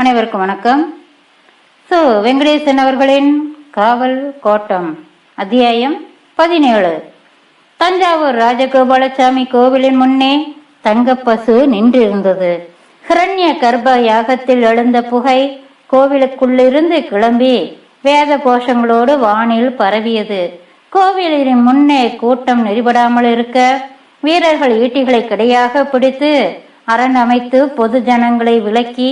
அனைவருக்கும் வணக்கம். வெங்கடேசன் அவர்களின் காவல் கோட்டம் அத்தியாயம் 17. தஞ்சாவூர் ராஜகோபாலசாமி கோவிலின் முன்னே தங்கப்பசு நின்றிருந்தது. ஹிரண்ய கர்ப்ப யாகத்தில் எழுந்த புகை கோவிலுக்குள்ளிருந்து கிளம்பி வேத கோஷங்களோடு வானில் பரவியது. கோவிலின் முன்னே கூட்டம் நெறிபடாமல் இருக்க வீரர்கள் ஈட்டிகளை கிடையாக பிடித்து அரண் அமைத்து பொது ஜனங்களை விலக்கி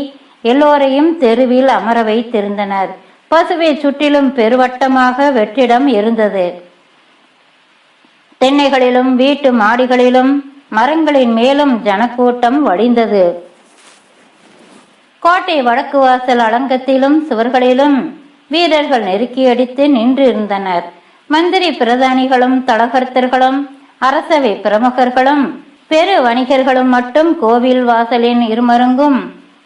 எல்லோரையும் தெருவில் அமர வைத்திருந்தனர். பசுவை சுற்றிலும் பெருவட்டமாக வெற்றிடம் இருந்தது. தென்னைகளிலும் வீட்டு மாடிகளிலும் மரங்களின் மேலும் ஜனக்கூட்டம் வழிந்தது. கோட்டை வடக்கு வாசல் அலங்கத்திலும் சுவர்களிலும் வீரர்கள் நெருக்கி அடித்து நின்றிருந்தனர். மந்திரி பிரதானிகளும் தலகர்த்தர்களும் அரசவை பிரமுகர்களும் பெரு வணிகர்களும் மட்டும் கோவில் வாசலின் இருமருங்கும்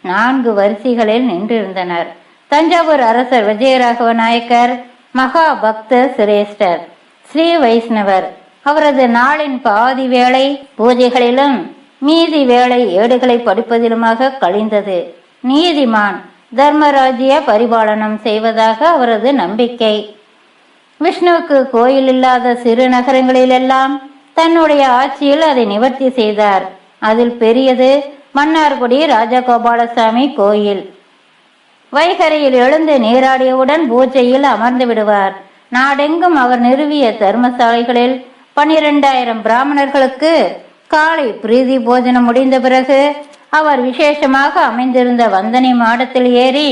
4 வரிசைகளில் நின்றிருந்தனர். தஞ்சாவூர் அரசர் விஜயராகவ நாயக்கர் மகா பக்த சிரேஷ்டர், ஸ்ரீ வைஷ்ணவர். அவரது நாளின் பாதி வேளை பூஜைகளிலும் மீதி வேளை ஏடுகளை படிப்பதிலுமாக கழிந்தது. நீதிமான், தர்மராஜ்ய பரிபாலனம் செய்வதாக அவரது நம்பிக்கை. விஷ்ணுவுக்கு கோயில் இல்லாத சிறு நகரங்களிலெல்லாம் தன்னுடைய ஆட்சியில் அதை நிவர்த்தி செய்தார். அதில் பெரியது மன்னார்குடி ராஜகோபாலசாமி கோயில். வைகரையில் எழுந்து நீராடியவுடன் பூஜையில் அமர்ந்து விடுவார். நாடெங்கும் அவர் நிறுவிய தர்மசாலைகளில் 12,000 பிராமணர்களுக்கு காலை பிரீதி போஜனம் முடிந்த பிறகு அவர் விசேஷமாக அமைந்திருந்த வந்தனை மாடத்தில் ஏறி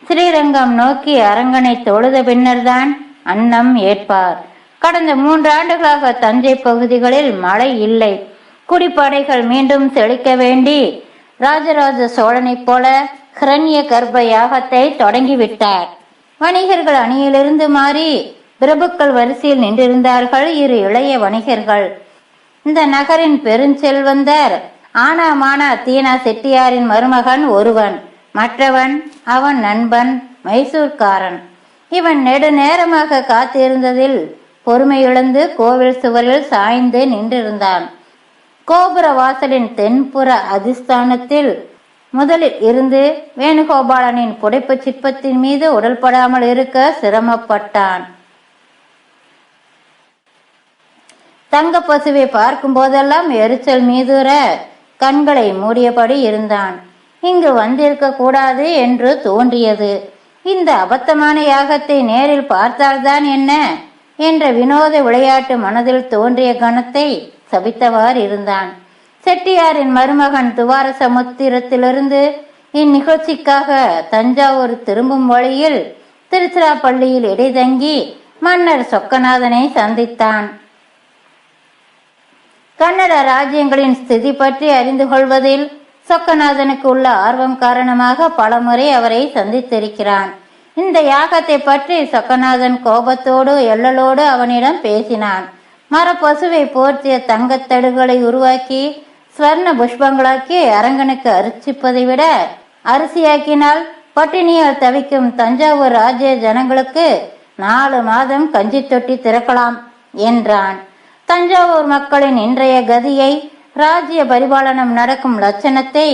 ஸ்ரீரங்கம் நோக்கி அரங்கனை தொழுத பின்னர்தான் அன்னம் ஏற்பார். கடந்த 3 ஆண்டுகளாக தஞ்சை பகுதிகளில் மழை இல்லை. குடிப்படைகள் மீண்டும் செழிக்க வேண்டி ராஜராஜ சோழனைப் போல ஹிரண்ய கர்ப்ப யாகத்தை தொடங்கிவிட்டார். வணிகர்கள் அணியிலிருந்து மாறி பிரபுக்கள் வரிசையில் நின்றிருந்தார்கள் 2 இளைய வணிகர்கள். இந்த நகரின் பெருஞ்செல்வந்தர் ஆனாமானா தீனா செட்டியாரின் மருமகன் ஒருவன், மற்றவன் அவன் நண்பன் மைசூர்காரன். இவன் நெடுநேரமாக காத்திருந்ததில் பொறுமை இழந்து கோவில் சுவரில் சாய்ந்து நின்றிருந்தான். கோபுர வாசலின் தென்புற அதிஸ்தானத்தில் முதலில் இருந்து வேணுகோபாலனின் புடைப்பு சிற்பத்தின் மீது உடல்படாமல் இருக்க சிரமப்பட்டான். தங்க பசுவை பார்க்கும் போதெல்லாம் எரிச்சல் மீதுர கண்களை மூடியபடி இருந்தான். இங்கு வந்திருக்க கூடாது என்று தோன்றியது. இந்த அபத்தமான யாகத்தை நேரில் பார்த்தால்தான் என்ன என்ற வினோத விளையாட்டு மனதில் தோன்றிய கணத்தை சபித்தவாறு இருந்தான். செட்டியாரின் மருமகன் துவார சமுத்திரத்திலிருந்து இந்நிகழ்ச்சிக்காக தஞ்சாவூர் திரும்பும் வழியில் திருச்சிராப்பள்ளியில் இடைதங்கி மன்னர் சொக்கநாதனை சந்தித்தான். கன்னட ராஜ்யங்களின் ஸ்திதி பற்றி அறிந்து கொள்வதில் சொக்கநாதனுக்கு உள்ள ஆர்வம் காரணமாக பலமுறை அவரை சந்தித்திருக்கிறான். இந்த யாகத்தை பற்றி சொக்கநாதன் கோபத்தோடு எள்ளலோடு அவனிடம் பேசினான். மரப்பசுவை போர்த்திய தங்கத்தடுகளை உருவாக்கி ஸ்வர்ண புஷ்பங்களாக்கி அரங்கனுக்கு அர்ச்சிப்பதை விட அரிசியாக்கினால் பட்டினியால் தவிக்கும் தஞ்சாவூர் ராஜ்ய ஜனங்களுக்கு 4 மாதம் கஞ்சி தொட்டி திறக்கலாம் என்றான். தஞ்சாவூர் மக்களின் இன்றைய கதியை, ராஜ்ய பரிபாலனம் நடக்கும் லட்சணத்தை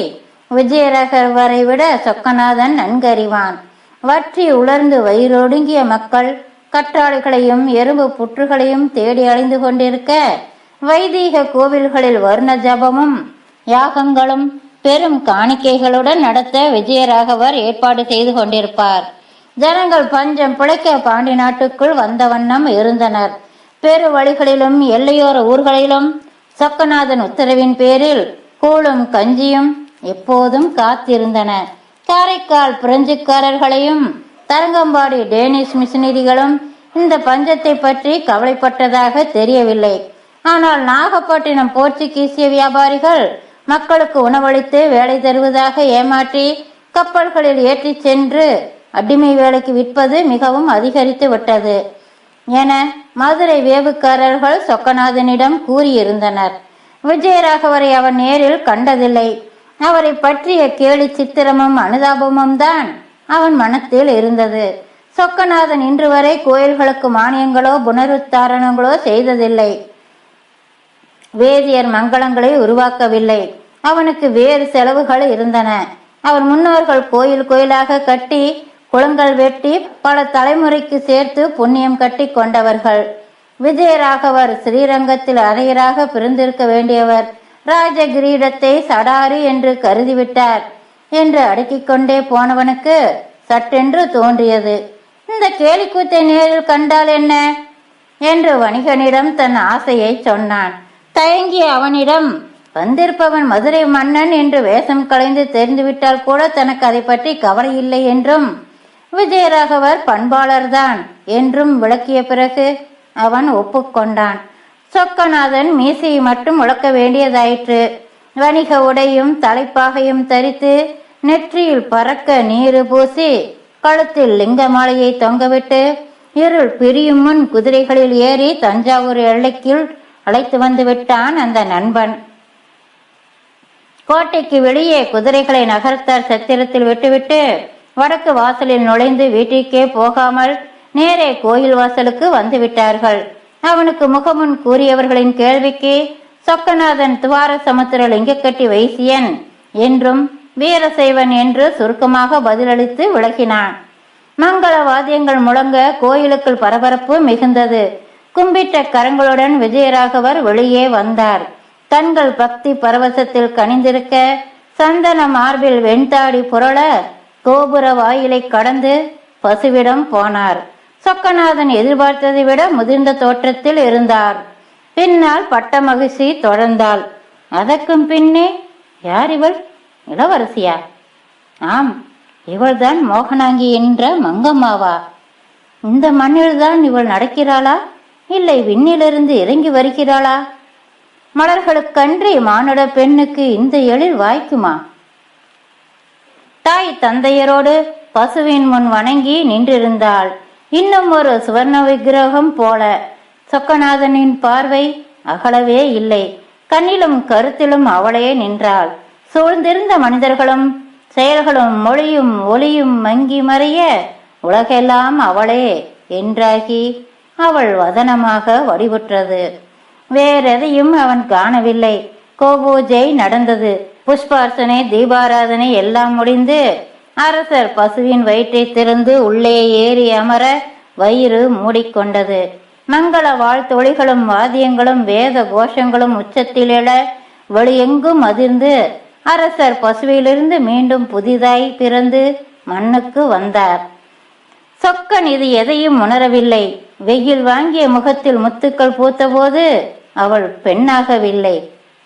விஜயராகவரை விட சொக்கநாதன் நன்கறிவான். வற்றி உலர்ந்து வயிறொடுங்கிய மக்கள் கற்றாழைகளையும் எறும்பு புற்றுகளையும் தேடி அலைந்து கொண்டிருக்க வைதீக கோவில்களில் வர்ண ஜபமும் யாகங்களும் பெரும் காணிக்கைகளுடன் நடத்த விஜயராகவர் ஏற்பாடு செய்து கொண்டிருப்பார். ஜனங்கள் பஞ்சம் பிழைக்க பாண்டி நாட்டுக்குள் வந்த வண்ணம் இருந்தனர். பெரு வழிகளிலும் எல்லையோர ஊர்களிலும் சொக்கநாதன் உத்தரவின் பேரில் கூழும் கஞ்சியும் எப்போதும் காத்திருந்தன. காரைக்கால் பிரெஞ்சுக்காரர்களையும் தரங்கம்பாடி டேனிஷ் மிஷினரிகளும் இந்த பஞ்சத்தை பற்றி கவலைப்பட்டதாக தெரியவில்லை. ஆனால் நாகப்பட்டினம் போர்ச்சுகீசிய வியாபாரிகள் மக்களுக்கு உணவளித்து வேலை தருவதாக ஏமாற்றி கப்பல்களில் ஏற்றி சென்று அடிமை வேலைக்கு விற்பது மிகவும் அதிகரித்து விட்டது என மதுரை வேவுக்காரர்கள் சொக்கநாதனிடம் கூறியிருந்தனர். விஜயராகவரை அவன் நேரில் கண்டதில்லை. அவரை பற்றிய கேலி சித்திரமும் அனுதாபமும் தான் அவன் மனத்தில் இருந்தது. சொக்கநாதன் இன்று வரை கோயில்களுக்கு மானியங்களோ புனருத்தாரணங்களோ செய்ததில்லை. வேதியர் மங்களங்களை உருவாக்கவில்லை. அவனுக்கு வேறு செலவுகள் இருந்தன. அவர் முன்னோர்கள் கோயில் கோயிலாக கட்டி குளங்கள் வெட்டி பல தலைமுறைக்கு சேர்த்து புண்ணியம் கட்டி கொண்டவர்கள். விஜயராகவர் ஸ்ரீரங்கத்தில் அரையராக பிறந்திருக்க வேண்டியவர் ராஜ கிரீடத்தை சடாரி என்று கருதிவிட்டார் என்று அடுக்கிக் கொண்டே போனவனுக்கு சட்டென்று தோன்றியது. இந்த கேலிக்கூத்தை நேரில் கண்டால் என்ன என்று வணிகனிடம் தன் ஆசையை சொன்னான். தயங்கிய அவனிடம், வந்திருப்பவன் மதுரை மன்னன் என்று வேஷம் களைந்து தெரிந்துவிட்டால் கூட தனக்கு அதை பற்றி கவலை இல்லை என்றும் விஜயராகவர் பண்பாளர்தான் என்றும் விளக்கிய பிறகு அவன் ஒப்புக்கொண்டான். சொக்கநாதன் மீசையை மட்டும் உழக்க வேண்டியதாயிற்று. வணிக உடையும் தலைப்பாகையும் தரித்து நெற்றியில் பறக்க நீரு பூசி கழுத்தில் லிங்க மாலையை தொங்கவிட்டு இருள் பிரியும் முன் குதிரைகளில் ஏறி தஞ்சாவூர் எல்லைக்குள் அழைத்து வந்து விட்டான் அந்த நண்பன். கோட்டைக்கு வெளியே குதிரைகளை நகரத்தார் சத்திரத்தில் விட்டுவிட்டு வடக்கு வாசலில் நுழைந்து வீட்டிற்கே போகாமல் நேரே கோயில் வாசலுக்கு வந்து விட்டார்கள். அவனுக்கு முகமுன் கூறியவர்களின் கேள்விக்கு சொக்கநாதன் துவார சமுத்திர லிங்கக்கட்டி வைசியன் என்றும் வீரசைவன் என்று சுருக்கமாக பதிலளித்து விளக்கினான். மங்கள வாத்தியங்கள் முழங்க கோயிலுக்குள் பரபரப்பு மிகுந்தது. கும்பிட்ட கரங்களுடன் விஜயராகவர் வெளியே வந்தார். கண்கள் பக்தி பரவசத்தில் கனிந்திருக்க சந்தன மார்பில் வெண்தாடி புரள கோபுர வாயிலை கடந்து பசுவிடம் போனார். சொக்கநாதன் எதிர்பார்த்ததை விட முதிர்ந்த தோற்றத்தில் இருந்தார். பின்னால் பட்ட மகிழ்ச்சி தொடர்ந்தாள். அதற்கும் பின்னே, யார் இவள்? இளவரசியா? ஆம், இவள்தான் மோகனாங்கி என்ற மங்கம்மாவா? இந்த மண்ணில்தான் இவள் நடக்கிறாளா, இல்லை விண்ணிலிருந்து இறங்கி வருகிறாளா? மலர்களுக்கன்றி மானுட பெண்ணுக்கு இந்த எழில் வாய்க்குமா? தாய் தந்தையரோடு பசுவின் முன் வணங்கி நின்றிருந்தாள். இன்னும் ஒரு சுவர்ண விக்கிரகம் போல. சொக்கநாதனின் பார்வை அகலவே இல்லை. கண்ணிலும் கருத்திலும் அவளே நின்றாள். சூழ்ந்திருந்த மனிதர்களும் செயல்களும் மொழியும் ஒளியும் மங்கி மறைய உலகெல்லாம் அவளே என்றாகி அவள் வதனமாக வடிவுற்றது. வேறெதையும் அவன் காணவில்லை. கோபூஜை நடந்தது. புஷ்பார்ச்சனை தீபாராதனை எல்லாம் முடிந்து அரசர் பசுவின் வயிற்றை திறந்து உள்ளே ஏறி அமர வயிறு மூடிக்கொண்டது. மங்கள வாழ்த்தொழிகளும் வாத்தியங்களும் வேத கோஷங்களும் உச்சத்தில் எழ வெளியெங்கும் அதிர்ந்து அரசர் பசுவிலிருந்து மீண்டும் புதிதாய் பிறந்து மண்ணுக்கு வந்தார். சொக்கன் இது எதையும் உணரவில்லை. வெயில் வாங்கிய முகத்தில் முத்துக்கள் பூத்தபோது அவள் பெண்ணாகவில்லை,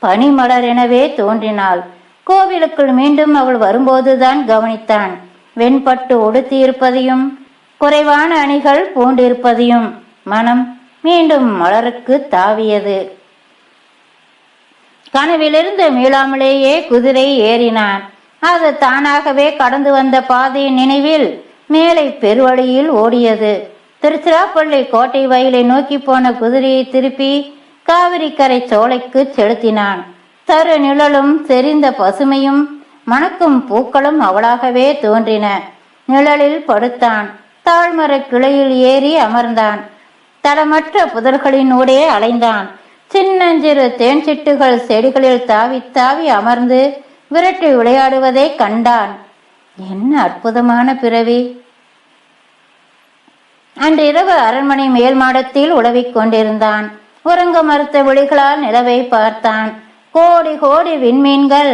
பனிமலர் எனவே தோன்றினாள். கோவிலுக்குள் மீண்டும் அவள் வரும்போதுதான் கவனித்தான். வெண்பட்டு உடுத்தியிருப்பதையும் குறைவான அணிகள் பூண்டிருப்பதையும். மனம் மீண்டும் மலருக்கு தாவியது. கனவிலிருந்து மீளாமலேயே குதிரை ஏறினான். அது தானாகவே கடந்து வந்த பாதையின் நினைவில் மேலை பெருவழியில் ஓடியது. திருச்சிராப்பள்ளி கோட்டை வயலை நோக்கி போன குதிரையை திருப்பி காவிரி கரை சோலைக்கு செலுத்தினான். தரு நிழலும் செறிந்த பசுமையும் மணக்கும் பூக்களும் அவளாகவே தோன்றின. நிழலில் படுத்தான். தாழ்மர கிளையில் ஏறி அமர்ந்தான். தடமற்ற புதர்களின் ஊடே அலைந்தான். சின்னஞ்சிறு தேன் சிட்டுகள் செடிகளில் தாவி தாவி அமர்ந்து விரட்டி விளையாடுவதை கண்டான். என்ன அற்புதமான பிறவி! அன்றிரவு அரண்மனை மேல் மாடத்தில் உலவிக் கொண்டிருந்தான். உறங்க மறுத்த விழிகளால் நிலவை பார்த்தான். கோடி கோடி விண்மீன்கள்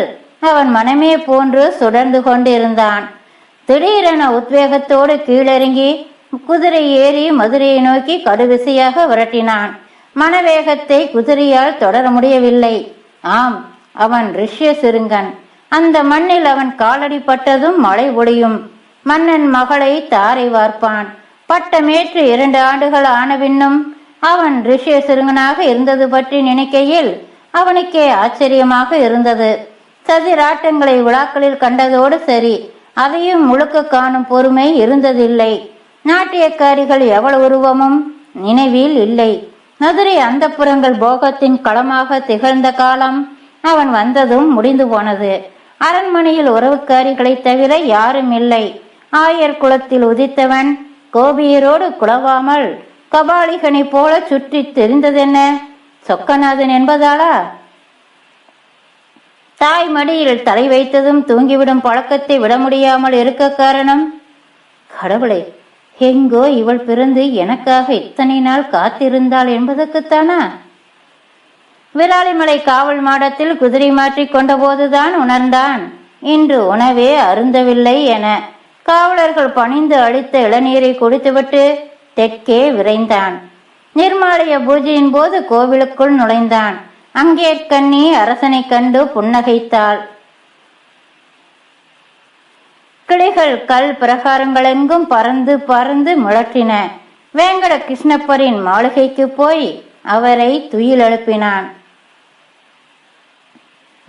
அவன் மனமே போன்று சுடர்ந்து கொண்டிருந்தான். திடீரென உத்வேகத்தோடு கீழிறங்கி குதிரை ஏறி மதுரையை நோக்கி கடுவிசையாக விரட்டினான். மனவேகத்தை குதிரையால் தொடர முடியவில்லை. ஆம், அவன் ரிஷ்ய சிறுங்கன். அந்த மண்ணில் அவன் காலடி பட்டதும் மழை ஒளியும். மன்னன் மகளை தாரை வார்ப்பான். பட்டமேற்று 2 ஆண்டுகள் ஆனபின்னும் அவன் ரிஷ்ய சிறுங்கனாக இருந்தது பற்றி நினைக்கையில் அவனுக்கே ஆச்சரியமாக இருந்தது. சதிராட்டங்களை விழாக்களில் கண்டதோடு சரி, அதையும் முழுக்க காணும் பொறுமை இருந்ததில்லை. நாட்டியக்காரிகள் எவள் உருவமும் நினைவில் இல்லை. மதுரை அந்தப்புறங்கள் போகத்தின் களமாக திகழ்ந்த காலம் அவன் வந்ததும் முடிந்து போனது. அரண்மனையில் உறவுக்காரிகளை தவிர யாரும் இல்லை. ஆயர் குலத்தில் உதித்தவன் கோபியரோடு குலவாமல் கபாலிகனை போல சுற்றி தெரிந்ததென்ன? சொக்கநாதன் என்பதாளா? தாய் மடியில் தலை வைத்ததும் தூங்கிவிடும் பழக்கத்தை விட முடியாமல் இருக்க காரணம்? கடவுளே, எங்கோ இவள் பிறந்து எனக்காக இத்தனை நாள் காத்திருந்தாள் என்பதற்குத்தானா? விராலிமலை காவல் மாடத்தில் குதிரை மாற்றி கொண்ட போதுதான் உணர்ந்தான் இன்று உணவே அருந்தவில்லை என. காவலர்கள் பணிந்து அளித்த இளநீரை குடித்துவிட்டு தெற்கே விரைந்தான். நிர்மாலய பூஜையின் போது கோவிலுக்குள் நுழைந்தான். அங்கே கண்ணி அரசனை கண்டு புன்னகைத்தாள். கிளிகள் கல் பிரகாரங்களெங்கும் பறந்து பறந்து முழற்றின. வேங்கட கிருஷ்ணப்பரின் மாளிகைக்கு போய் அவரை துயில் எழுப்பினான்.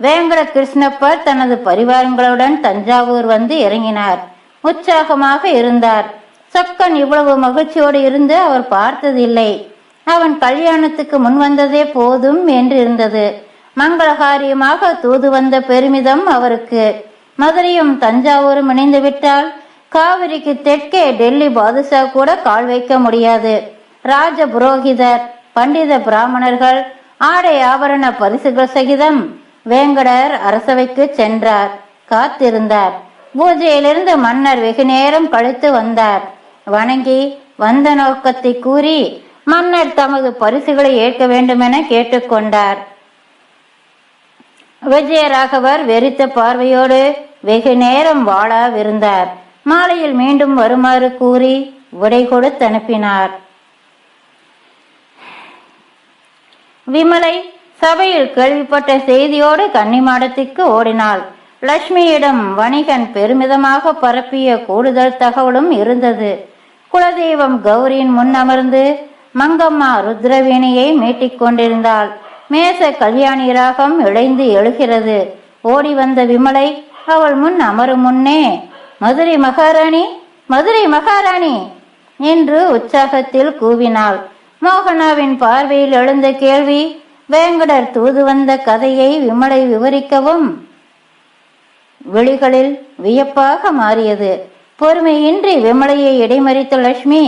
வேங்கட கிருஷ்ணப்பர் தனது பரிவாரங்களுடன் தஞ்சாவூர் வந்து இறங்கினார். உற்சாகமாக இருந்தார். சொக்கன் இவ்வளவு மகிழ்ச்சியோடு இருந்து அவர் பார்த்ததில்லை. அவன் கல்யாணத்துக்கு முன் வந்ததே போதும் என்று இருந்தது. மங்களகாரியமாக தூது வந்த பெருமிதம் அவருக்கு. மதுரையும் தஞ்சாவூரும் இணைந்து விட்டால் காவிரிக்கு தெற்கே டெல்லி பாதுஷா கூட கால் வைக்க முடியாது. ராஜ புரோகிதர், பண்டித பிராமணர்கள், ஆடை ஆபரண பரிசுகள் சகிதம் வேங்கடர் அரசவைக்கு சென்றார். காத்திருந்தார். பூஜையிலிருந்து மன்னர் வெகு நேரம் கழித்து வந்தார். வணங்கி வந்த நோக்கத்தை கூறி மன்னர் தமது பரிசுகளை ஏற்க வேண்டுமென கேட்டுக்கொண்டார். விஜயராகவர் வெறித்த பார்வையோடு வெகு நேரம் வாழாவிருந்தார். மாலையில் மீண்டும் வருமாறு கூறி விடை கொடுத்து அனுப்பினார். விமலை சபையில் கேள்விப்பட்ட செய்தியோடு கன்னிமாடத்திற்கு ஓடினாள். லட்சுமியிடம் வணிகன் பெருமிதமாக பரப்பிய கூடுதல் தகவலும் இருந்தது. குலதெய்வம் கௌரியின் முன் அமர்ந்து மங்கம்மா ருத்ரவேணியை மீட்டிக் கொண்டிருந்தாள். மேச கல்யாணி ராகம் இழைந்து எழுகிறது. ஓடி வந்த விமலை அவள் முன் அமரும் முன்னே, மதுரை மகாராணி, மதுரை மகாராணி என்று உற்சாகத்தில் கூவினாள். மோகனாவின் பார்வையில் எழுந்த கேள்வி வேங்கடர் தூது வந்த கதையை விமலை விவரிக்கவும் விழிகளில் வியப்பாக மாறியது. பொறுமையின்றி விமலையை இடைமறித்த லட்சுமி,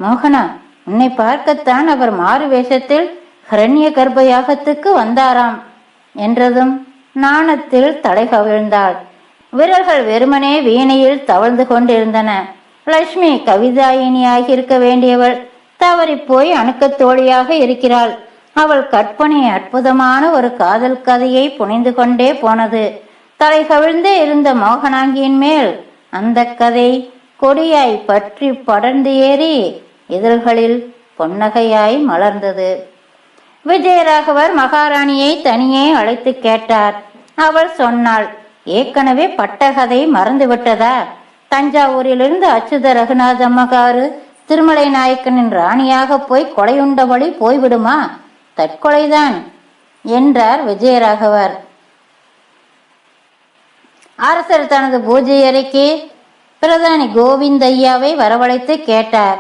மோகனா, உன்னை பார்க்கத்தான் அவர் மாறு வேஷத்தில் ஹரண்ய கர்ப்ப யாகத்துக்கு வந்தாராம் என்றதும் நாணத்தில் தலை கவிழ்ந்தாள். விரல்கள் வெறுமனே வீணையில் தவழ்ந்து கொண்டிருந்தன. லட்சுமி கவிதாயினியாகி இருக்க வேண்டியவள் தவறி போய் அணுக்கத் தோழியாக இருக்கிறாள். அவள் கற்பனை அற்புதமான ஒரு காதல் கதையை புனைந்து கொண்டே போனது. தலை கவிழ்ந்தே இருந்த மோகனாங்கியின் மேல் அந்த கதை கொடியாய் பற்றி படர்ந்து ஏறி இதழ்களில் பொன்னகையாய் மலர்ந்தது. விஜயராகவர் மகாராணியை தனியே அழைத்து கேட்டார். அவள் சொன்னாள், ஏற்கனவே பட்ட கதை மறந்துவிட்டதா? தஞ்சாவூரிலிருந்து அச்சுத ரகுநாத அம்மகாரு திருமலை நாயக்கனின் ராணியாக போய் கொலையுண்ட வழி போய்விடுமா? தற்கொலைதான் என்றார் விஜயராகவர். அரசர் தனது பூஜை அறைக்கு பிரதானி கோவிந்தையாவை வரவழைத்து கேட்டார்.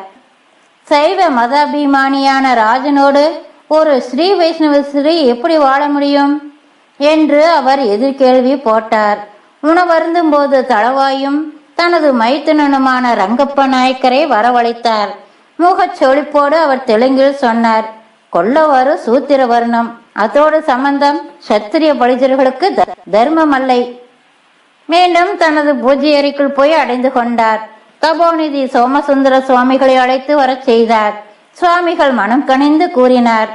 சைவ மதாபிமானியான ராஜனோடு ஒரு ஸ்ரீ வைஷ்ணவ ஸ்ரீ எப்படி வாழ முடியும் என்று அவர் எதிர்கேள்வி போட்டார். உணவருந்தும் போது தளவாயும் தனது மைத்துனனுமான ரங்கப்ப நாயக்கரை வரவழைத்தார். முகச்சொலிப்போடு அவர் தெலுங்கில் சொன்னார், கொல்லவாறு சூத்திர வர்ணம், அதோடு சம்பந்தம் சத்திரிய பலிஜர்களுக்கு தர்மம் அல்லை. மீண்டும் தனது பூஜை அறைக்குள் போய் அடைந்து கொண்டார். தபோநிதி சோமசுந்தர சுவாமிகளை அழைத்து வரச் செய்தார். சுவாமிகள் மனம் கனிந்து கூறினார்,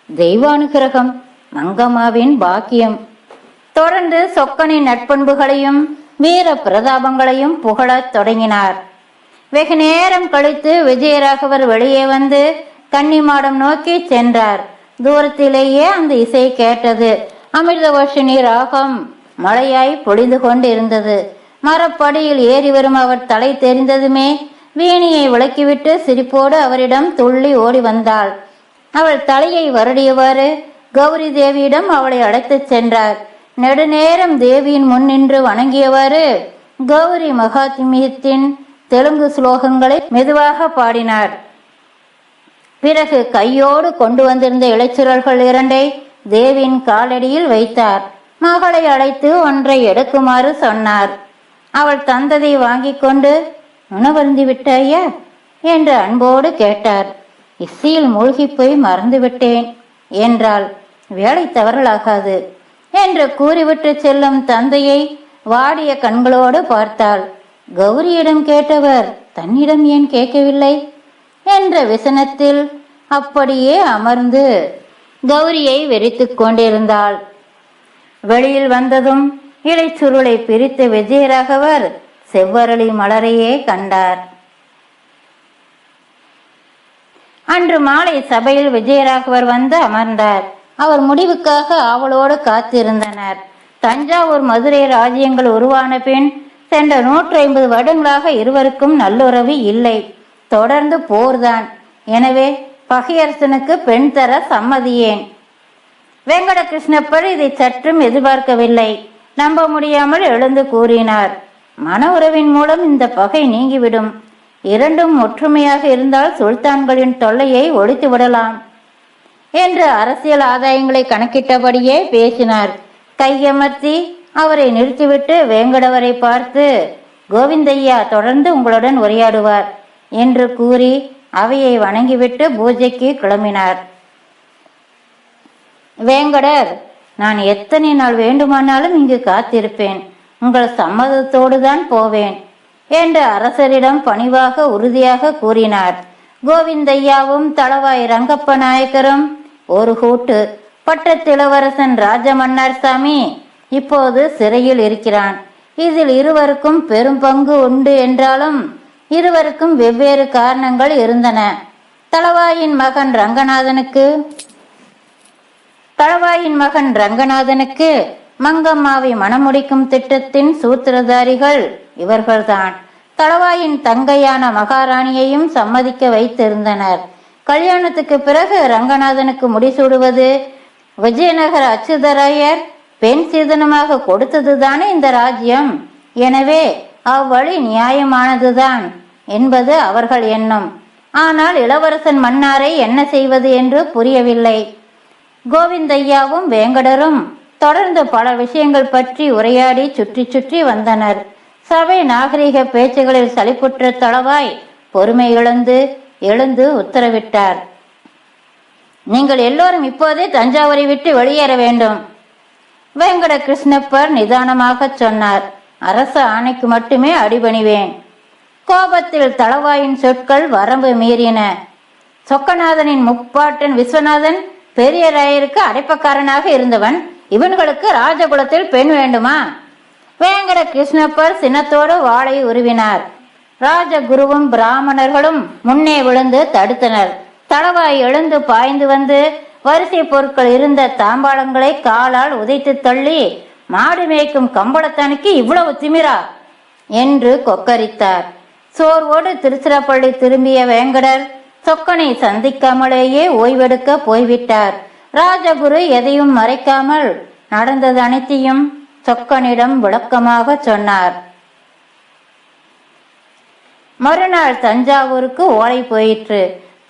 தெய்வானுகிரகம் மங்கம்மாவின் பாக்கியம். தொடர்ந்து சொக்கனின் நட்பண்புகளையும் வீர பிரதாபங்களையும் புகழத் தொடங்கினார். வெகு நேரம் கழித்து விஜயராகவர் வெளியே வந்து கன்னிமாடம் நோக்கி சென்றார். தூரத்திலேயே அந்த இசை கேட்டது. அமிர்தவர்ஷினி ராகம் மழையாய் பொழிந்து கொண்டிருந்தது. மரப்படியில் ஏறி வரும் அவர் தலை தெரிந்ததுமே வீணியை விளக்கிவிட்டு சிரிப்போடு அவரிடம் துள்ளி ஓடி வந்தாள். அவள் தலையை வருடியவாறு கௌரி தேவியிடம் அவளை அழைத்துச் சென்றார். நெடுநேரம் தேவியின் முன் நின்று வணங்கியவாறு கௌரி மகாத்மியத்தின் தெலுங்கு ஸ்லோகங்களை மெதுவாக பாடினார். பிறகு கையோடு கொண்டு வந்திருந்த இளைச்சுரல்கள் இரண்டை தேவியின் காலடியில் வைத்தார். மகளை அழைத்து ஒன்றை எடுக்குமாறு சொன்னார். அவள் தந்ததை வாங்கி கொண்டு, உணவருந்தி விட்டாயா என்று அன்போடு கேட்டார். இசையில் மூழ்கி போய் மறந்து விட்டேன் என்றாள். வேலை தவறலாகாது என்று கூறிவிட்டு செல்லும் தந்தையை வாடிய கண்களோடு பார்த்தாள். கௌரியிடம் கேட்டவர் தன்னிடம் ஏன் கேட்கவில்லை என்ற விசனத்தில் அப்படியே அமர்ந்து கௌரியை வெறித்து கொண்டிருந்தாள். வெளியில் வந்ததும் இலைச்சுருளை பிரித்த விஜயராகவர் செவ்வரளி மலரையே கண்டார். அன்று மாலை சபையில் விஜயராகவர் வந்து அமர்ந்தார். அவர் முடிவுக்காக ஆவலோடு காத்திருந்தனர். தஞ்சாவூர் மதுரை ராஜ்யங்கள் உருவான பின் சென்ற 150 வருடங்களாக இருவருக்கும் நல்லுறவு இல்லை. தொடர்ந்து போர்தான். எனவே பகையரசனுக்கு பெண் தர சம்மதியேன். வெங்கடகிருஷ்ணப்பர் இதை சற்றும் எதிர்பார்க்கவில்லை. நம்ப முடியாமல் எழுந்து கூறினார், மன உறவின் மூலம் இந்த பகை நீங்கிவிடும். இரண்டும் ஒற்றுமையாக இருந்தால் சுல்தான்களின் தொல்லையை ஒழித்து விடலாம் என்று அரசியல் ஆதாயங்களை கணக்கிட்டபடியே பேசினார். கையமர்த்தி அவரை நிறுத்திவிட்டு வேங்கடவரை பார்த்து, கோவிந்தையா தொடர்ந்து உங்களுடன் உரையாடுவார் என்று கூறி அவையை வணங்கிவிட்டு பூஜைக்கு கிளம்பினார். வேங்கடர், நான் எத்தனை நாள் வேண்டுமானாலும் இங்கு காத்திருப்பேன். உங்கள் சம்மதத்தோடு தான் போவேன் என்று அரசரிடம் பணிவாக உறுதியாக கூறினார். கோவிந்தையாவும் தளவாய் ரங்கப்ப நாயக்கரும் ஒரு கூட்டு. பட்டத்திளவரசன் ராஜமன்னார் சாமி இப்போது சிறையில் இருக்கிறான். இதில் இருவருக்கும் பெரும் பங்கு உண்டு என்றாலும் இருவருக்கும் வெவ்வேறு காரணங்கள் இருந்தன. தளவாயின் மகன் ரங்கநாதனுக்கு மங்கம்மாவை மணமுடிக்கும் திட்டத்தின் சூத்திரதாரிகள் இவர்கள்தான். தளவாயின் தங்கையான மகாராணியையும் சம்மதிக்க வைத்திருந்தனர். கல்யாணத்துக்கு பிறகு ரங்கநாதனுக்கு முடிசூடுவது விஜயநகர அச்சுதராயர் பெண் சீதனமாக கொடுத்ததுதானே இந்த ராஜ்யம். எனவே அவ்வழி நியாயமானதுதான் என்பது அவர்கள் எண்ணம். ஆனால் இளவரசன் மன்னாரை என்ன செய்வது என்று புரியவில்லை. கோவிந்தையாவும் வேங்கடரும் தொடர்ந்து பல விஷயங்கள் பற்றி உரையாடி சுற்றி சுற்றி வந்தனர். சபை நாகரிக பேச்சுகளில் சலிப்புற்ற தளவாய் பொறுமை இழந்து எழுந்து உத்தரவிட்டார். நீங்கள் எல்லோரும் இப்போதே தஞ்சாவூரை விட்டு வெளியேற வேண்டும். வேங்கட கிருஷ்ணப்பர் நிதானமாக சொன்னார், அரச ஆணைக்கு மட்டுமே அடிபணிவேன். கோபத்தில் தளவாயின் சொற்கள் வரம்பு மீறின. சொக்கநாதனின் முப்பாட்டன் விஸ்வநாதன் பெரியராயருக்கு அடைப்பக்காரனாக இருந்தவன். இவன்களுக்கு ராஜகுலத்தில் பெண் வேண்டுமா? வேங்கட கிருஷ்ணப்பர் சினத்தோடு வாளை உருவினார். ராஜகுருவும் பிராமணர்களும் முன்னே விழுந்து தடுத்தனர். தளவாய் எழுந்து பாய்ந்து வந்து வரிசை பொருட்கள் இருந்த தாம்பாளங்களை காலால் உதைத்து தள்ளி, மாடு மேய்க்கும் கம்பளத்தானுக்கு இவ்வளவு திமிரா என்று கொக்கரித்தார். சோர்வோடு திருச்சிராப்பள்ளி திரும்பிய வேங்கடர் சொக்கனை சந்திக்காமலேயே ஓய்வெடுக்க போய்விட்டார். ராஜகுரு எதையும் மறைக்காமல் நடந்தது அனைத்தையும் சொக்கனிடம் விளக்கமாக சொன்னார். மறுநாள் தஞ்சாவூருக்கு ஓலை போயிற்று.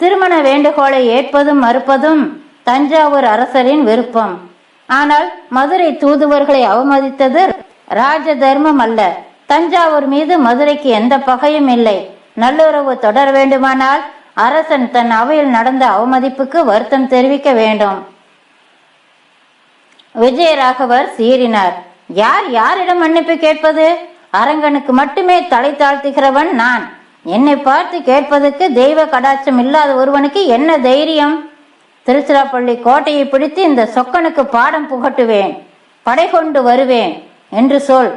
திருமண வேண்டுகோளை ஏற்பதும் மறுப்பதும் தஞ்சாவூர் அரசரின் விருப்பம். ஆனால் மதுரை தூதுவர்களை அவமதித்தது ராஜ தர்மம் அல்ல. தஞ்சாவூர் மீது மதுரைக்கு எந்த பகையும் இல்லை. நல்லுறவு தொடர வேண்டுமானால் அரசன் தன் அவையில் நடந்த அவமதிப்புக்கு வருத்தம் தெரிவிக்க வேண்டும். விஜயராகவர் சீறினார். யார் யாரிடம் மன்னிப்பு கேட்பது? அரங்கனுக்கு மட்டுமே தலை தாழ்த்துகிறவன் நான். என்னை பார்த்து கேட்பதற்கு தெய்வ கடாட்சம் இல்லாத ஒருவனுக்கு என்ன தைரியம்? திருச்சிராப்பள்ளி கோட்டையை பிடித்து இந்த சொக்கனுக்கு பாடம் புகட்டுவேன். படை கொண்டு வருவேன் என்று சொல்.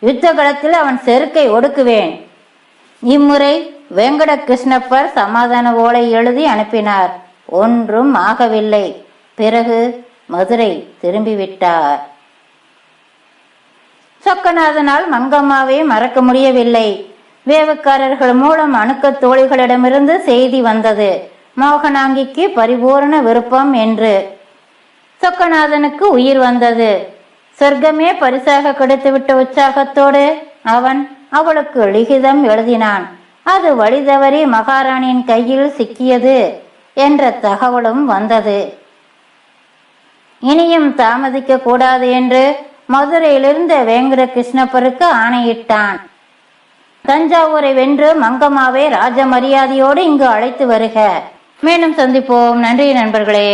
யுத்த களத்தில் அவன் செருக்கை ஒடுக்குவேன். இம்முறை வெங்கட கிருஷ்ணப்பர் சமாதான ஓலை எழுதி அனுப்பினார். ஒன்றும் ஆகவில்லை. பிறகு மதுரை திரும்பிவிட்டார். சொக்கநாதனால் மங்கம்மாவை மறக்க முடியவில்லை. வேவுக்காரர்கள் மூலம் அணுக்க தோழிகளிடமிருந்து செய்தி வந்தது, மோகனாங்கிக்கு பரிபூரண விருப்பம் என்று. சொக்கநாதனுக்கு உயிர் வந்தது. சொர்க்கமே பரிசாக கிடைத்துவிட்ட உற்சாகத்தோடு அவன் அவளுக்கு லிகிதம் எழுதினான். அது வழிதவறி மகாராணியின் கையில் சிக்கியது என்ற தகவலும் வந்தது. இனியும் தாமதிக்க கூடாது என்று மதுரையிலிருந்த வேங்கட கிருஷ்ணப்பருக்கு ஆணையிட்டான். தஞ்சாவூரை வென்று மங்கம்மாவை ராஜ மரியாதையோடு இங்கு அழைத்து வருக. மீண்டும் சந்திப்போம். நன்றி நண்பர்களே.